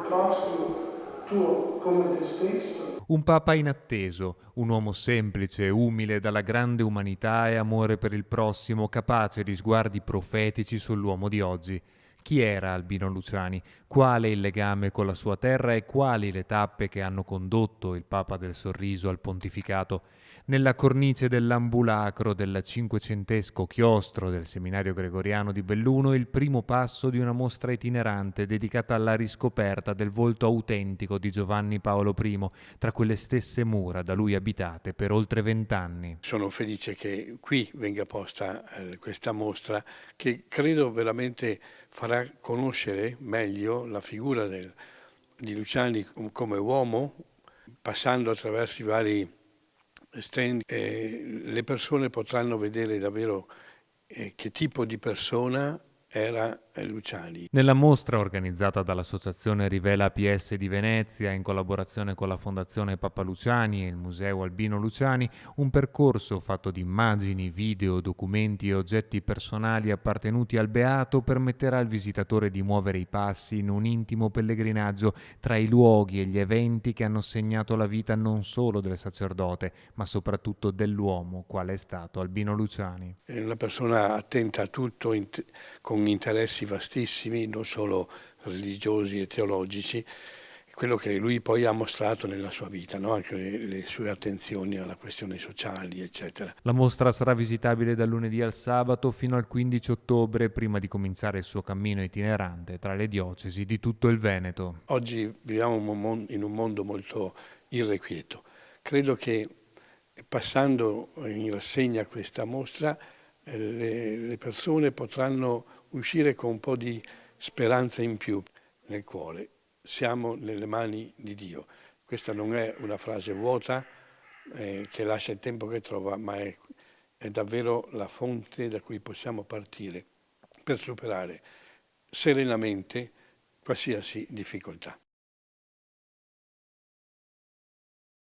approccio tuo come te stesso. Un papa inatteso, un uomo semplice, umile, dalla grande umanità e amore per il prossimo, capace di sguardi profetici sull'uomo di oggi. Chi era Albino Luciani? Quale il legame con la sua terra e quali le tappe che hanno condotto il Papa del Sorriso al pontificato? Nella cornice dell'ambulacro del cinquecentesco chiostro del Seminario Gregoriano di Belluno, il primo passo di una mostra itinerante dedicata alla riscoperta del volto autentico di Giovanni Paolo I, tra quelle stesse mura da lui abitate per oltre 20 anni. Sono felice che qui venga posta questa mostra che credo veramente farà conoscere meglio la figura di Luciani come uomo, passando attraverso i vari stand. Le persone potranno vedere davvero che tipo di persona era Luciani. Nella mostra organizzata dall'Associazione Rivela APS di Venezia in collaborazione con la Fondazione Papa Luciani e il Museo Albino Luciani, un percorso fatto di immagini, video, documenti e oggetti personali appartenuti al Beato permetterà al visitatore di muovere i passi in un intimo pellegrinaggio tra i luoghi e gli eventi che hanno segnato la vita non solo del sacerdote, ma soprattutto dell'uomo, quale è stato Albino Luciani. È una persona attenta a tutto, con interessi vastissimi, non solo religiosi e teologici, quello che lui poi ha mostrato nella sua vita, no? Anche le sue attenzioni alle questioni sociali, eccetera. La mostra sarà visitabile dal lunedì al sabato fino al 15 ottobre, prima di cominciare il suo cammino itinerante tra le diocesi di tutto il Veneto. Oggi viviamo in un mondo molto irrequieto. Credo che passando in rassegna questa mostra le persone potranno uscire con un po' di speranza in più nel cuore. Siamo nelle mani di Dio. Questa non è una frase vuota che lascia il tempo che trova, ma è davvero la fonte da cui possiamo partire per superare serenamente qualsiasi difficoltà.